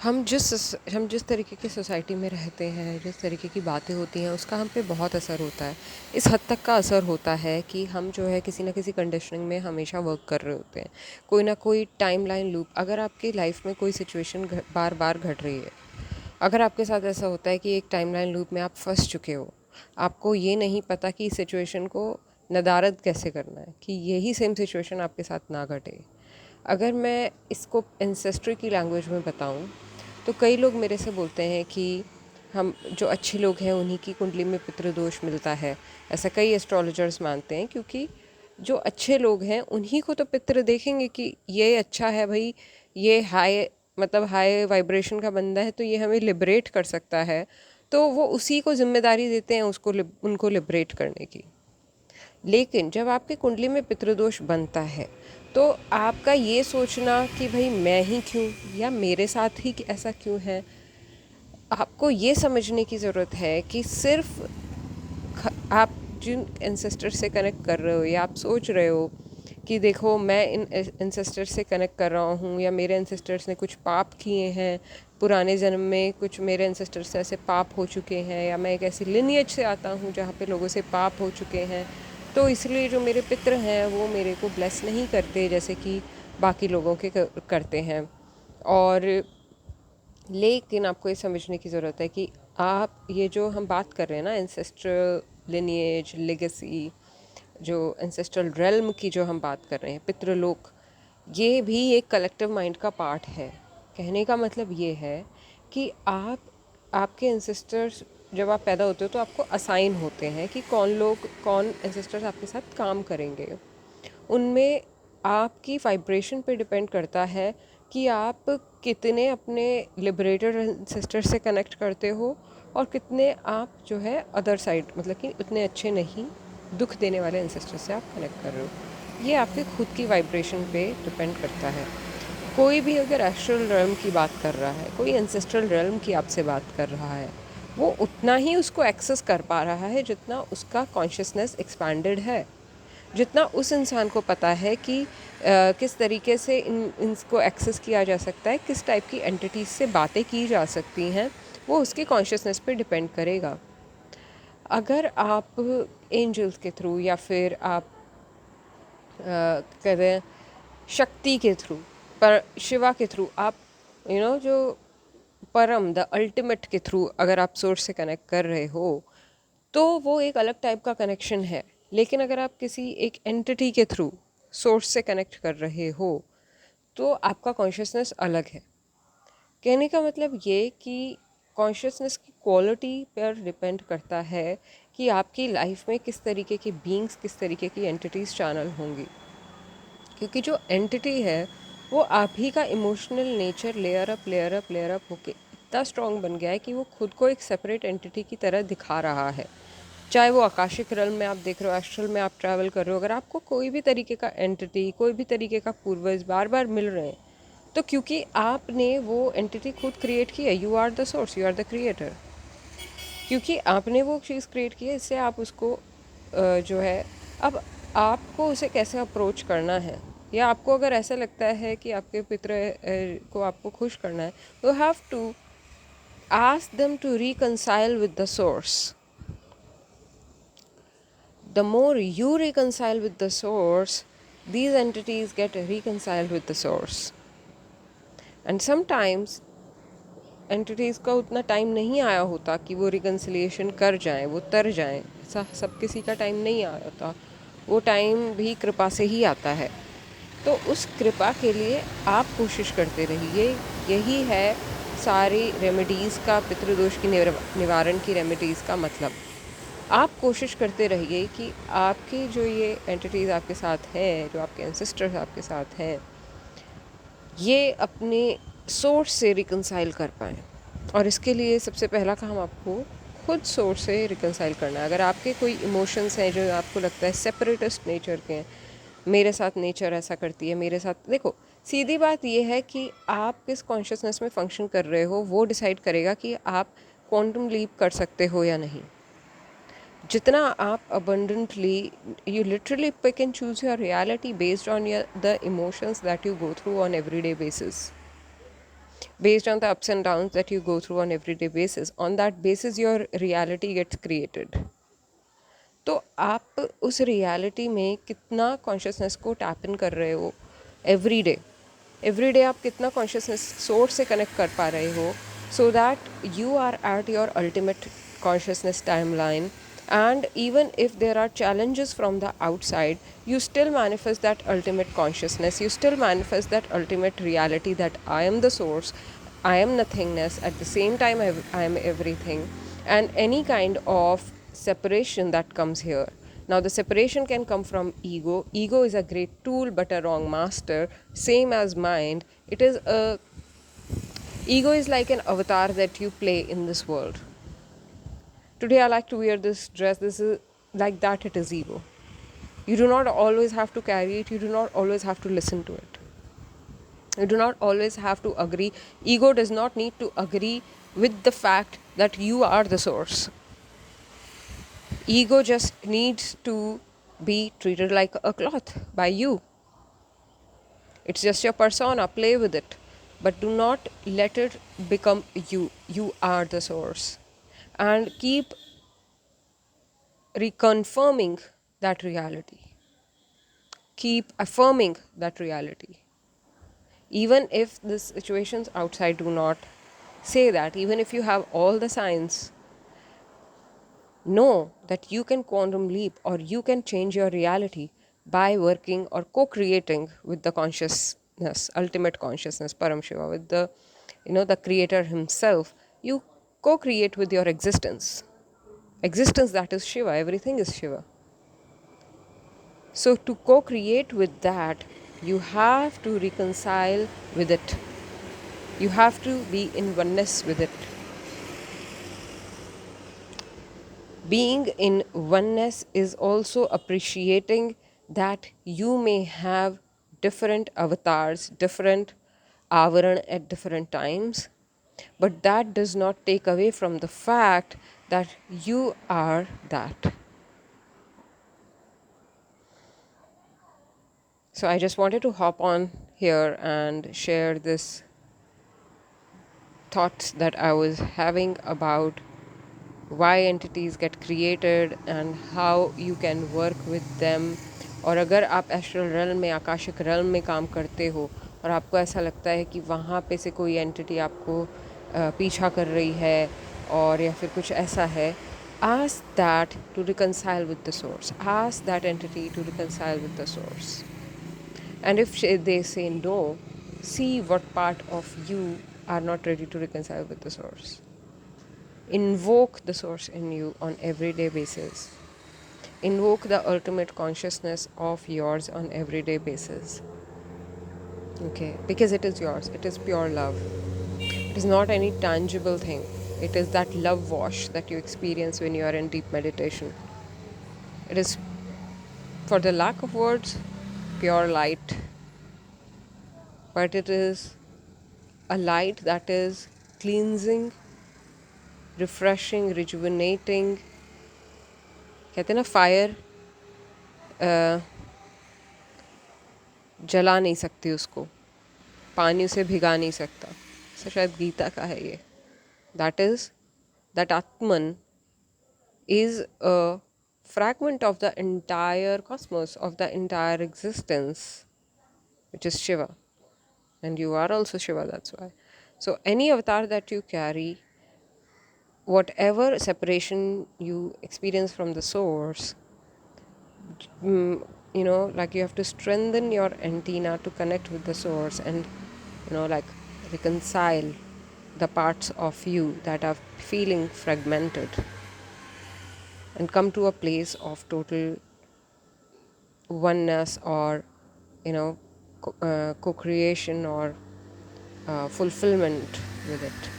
हम जिस तरीके की सोसाइटी में रहते हैं, जिस तरीके की बातें होती हैं, उसका हम पे बहुत असर होता है। इस हद तक का असर होता है कि हम जो है किसी न किसी कंडीशनिंग में हमेशा वर्क कर रहे होते हैं। कोई ना कोई टाइमलाइन लूप, अगर आपकी लाइफ में कोई सिचुएशन बार बार घट रही है, अगर आपके साथ ऐसा होता है कि एक टाइमलाइन लूप में आप फंस चुके हो, आपको ये नहीं पता कि इस सिचुएशन को नदारद कैसे करना है कि यही सेम सिचुएशन आपके साथ ना घटे। अगर मैं इसको एंसेस्ट्री की लैंग्वेज में बताऊं, तो कई लोग मेरे से बोलते हैं कि हम जो अच्छे लोग हैं उन्हीं की कुंडली में पितृदोष मिलता है। ऐसा कई एस्ट्रोलॉजर्स मानते हैं, क्योंकि जो अच्छे लोग हैं उन्हीं को तो पितृ देखेंगे कि ये अच्छा है भाई, ये हाई वाइब्रेशन का बंदा है, तो ये हमें लिबरेट कर सकता है। तो वो उसी को जिम्मेदारी देते हैं उनको लिबरेट करने की। लेकिन जब आपके कुंडली में पितृदोष बनता है, तो आपका ये सोचना कि भाई मैं ही क्यों, या मेरे साथ ही ऐसा क्यों है, आपको ये समझने की ज़रूरत है कि सिर्फ आप जिन एंसेस्टर से कनेक्ट कर रहे हो, या आप सोच रहे हो कि देखो मैं इन एंसेस्टर से कनेक्ट कर रहा हूँ, या मेरे एंसेस्टर्स ने कुछ पाप किए हैं पुराने जन्म में, कुछ मेरे एंसेस्टर्स से ऐसे पाप हो चुके हैं, या मैं एक ऐसी लिनिएज से आता हूँ जहाँ पे लोगों से पाप हो चुके हैं, तो इसलिए जो मेरे पितृ हैं वो मेरे को ब्लेस नहीं करते जैसे कि बाकी लोगों के करते हैं। और लेकिन आपको ये समझने की ज़रूरत है कि आप ये जो हम बात कर रहे हैं ना, एंसेस्ट्रल लिनिएज, लेगेसी, जो एंसेस्ट्रल रेल्म की जो हम बात कर रहे हैं, पितृलोक, ये भी एक कलेक्टिव माइंड का पार्ट है। कहने का मतलब ये है कि आपके एंसेस्टर्स, जब आप पैदा होते हो तो आपको असाइन होते हैं कि कौन एंसेस्टर्स आपके साथ काम करेंगे। उनमें आपकी वाइब्रेशन पे डिपेंड करता है कि आप कितने अपने लिबरेटेड एंसेस्टर से कनेक्ट करते हो, और कितने आप जो है अदर साइड, मतलब कि उतने अच्छे नहीं, दुख देने वाले एंसेस्टर से आप कनेक्ट कर रहे हो। ये आपके खुद की वाइब्रेशन पे डिपेंड करता है। कोई भी अगर एस्ट्रल रेल्म की बात कर रहा है, कोई एंसेस्ट्रल रेल्म की आपसे बात कर रहा है, वो उतना ही उसको एक्सेस कर पा रहा है जितना उसका कॉन्शियसनेस एक्सपैंडेड है, जितना उस इंसान को पता है कि किस तरीके से इनको एक्सेस किया जा सकता है, किस टाइप की एंटिटीज से बातें की जा सकती हैं, वो उसके कॉन्शियसनेस पे डिपेंड करेगा। अगर आप एंजल्स के थ्रू, या फिर आप कहते हैं शक्ति के थ्रू, पर शिवा के थ्रू, आप जो परम, द अल्टीमेट के थ्रू अगर आप सोर्स से कनेक्ट कर रहे हो, तो वो एक अलग टाइप का कनेक्शन है। लेकिन अगर आप किसी एक एंटिटी के थ्रू सोर्स से कनेक्ट कर रहे हो, तो आपका कॉन्शियसनेस अलग है। कहने का मतलब ये कि कॉन्शियसनेस की क्वालिटी पर डिपेंड करता है कि आपकी लाइफ में किस तरीके की बीइंग्स, किस तरीके की एंटिटीज़ चैनल होंगी। क्योंकि जो एंटिटी है वो आप ही का इमोशनल नेचर लेयर अप होके इतना स्ट्रॉन्ग बन गया है कि वो खुद को एक सेपरेट एंटिटी की तरह दिखा रहा है। चाहे वो आकाशिक realm में आप देख रहे हो, एस्ट्रल में आप ट्रैवल कर रहे हो, अगर आपको कोई भी तरीके का एंटिटी, कोई भी तरीके का पूर्वज बार बार मिल रहे हैं, तो क्योंकि आपने वो एंटिटी खुद क्रिएट की है। You are the source, you are the creator. क्योंकि आपने वो चीज़ क्रिएट की है, इससे आप उसको जो है, अब आपको उसे कैसे अप्रोच करना है, या आपको अगर ऐसा लगता है कि आपके पितृ को आपको खुश करना है, तो have to ask them to reconcile with the source. The more you reconcile with the source, these entities get reconciled with the source. And sometimes entities का उतना टाइम नहीं आया होता कि वो रिकन्सिलिएशन कर जाएं, वो तर जाएं। ऐसा सब किसी का टाइम नहीं आया होता, वो टाइम भी कृपा से ही आता है। तो उस कृपा के लिए आप कोशिश करते रहिए। यही है सारी रेमेडीज़ का, पितृदोष की निवारण की रेमेडीज़ का मतलब। आप कोशिश करते रहिए कि आपकी जो ये एंटिटीज़ आपके साथ हैं, जो आपके एंसेस्टर्स आपके साथ हैं, ये अपने सोर्स से रिकंसाइल कर पाएँ। और इसके लिए सबसे पहला काम आपको खुद सोर्स से रिकंसाइल करना है। अगर आपके कोई इमोशंस हैं जो आपको लगता है सेपरेटिस्ट नेचर के हैं, मेरे साथ नेचर ऐसा करती है, मेरे साथ, देखो सीधी बात ये है कि आप किस कॉन्शियसनेस में फंक्शन कर रहे हो वो डिसाइड करेगा कि आप क्वांटम लीप कर सकते हो या नहीं। जितना आप abundantly, you literally pick and choose your reality based on the emotions that you go through on everyday basis. based on the ups and downs that you go through on everyday basis. On that basis your reality gets created. तो आप उस reality में कितना consciousness को tap in कर रहे हो every day आप कितना कॉन्शियसनेस सोर्स से कनेक्ट कर पा रहे हो, so that you are at your ultimate consciousness timeline. And even if there are challenges from the outside, you still manifest that ultimate consciousness, you still manifest that ultimate reality that I am the source, I am nothingness, at the same time I am everything. And any kind of separation that comes here, now the separation can come from ego is a great tool but a wrong master, same as mind. It is a ego is like an avatar that you play in this world. Today I like to wear this dress, this is like that, it is ego. You do not always have to carry it, you do not always have to listen to it, you do not always have to agree. Ego does not need to agree with the fact that you are the source. Ego just needs to be treated like a cloth by you. It's just your persona, play with it, but do not let it become you. You are the source. And keep reconfirming that reality. Keep affirming that reality. Even if the situations outside do not say that, even if you have all the signs, know that you can quantum leap or you can change your reality by working or co-creating with the consciousness, ultimate consciousness, Param Shiva, with the, the creator himself. You co-create with your existence. Existence, that is Shiva, everything is Shiva. So to co-create with that, you have to reconcile with it. You have to be in oneness with it. Being in oneness is also appreciating that you may have different avatars, different avaran at different times, but that does not take away from the fact that you are that. So I just wanted to hop on here and share this thoughts that I was having about why entities get created and how you can work with them. और अगर आप astral realm में, Akashic realm में काम करते हो और आपको ऐसा लगता है कि वहाँ पे से कोई एंटिटी आपको पीछा कर रही है और या फिर कुछ ऐसा है, ask that to reconcile with the source. Ask that entity to reconcile with the source. And if they say no, see what part of you are not ready to reconcile with the source. Invoke the source in you on everyday basis. Invoke the ultimate consciousness of yours on everyday basis. Okay, because it is yours. It is pure love. It is not any tangible thing. It is that love wash that you experience when you are in deep meditation. It is, for the lack of words, pure light. But it is a light that is cleansing, refreshing, rejuvenating. कहते हैं ना, fire जला नहीं सकती उसको, पानी उसे भिगा नहीं सकता. So शायद गीता का है ये. That is, that Atman is a fragment of the entire cosmos, of the entire existence, which is Shiva. And you are also Shiva, that's why. So any avatar that you carry, whatever separation you experience from the source, like you have to strengthen your antenna to connect with the source and, like reconcile the parts of you that are feeling fragmented and come to a place of total oneness or, co-creation or fulfillment with it.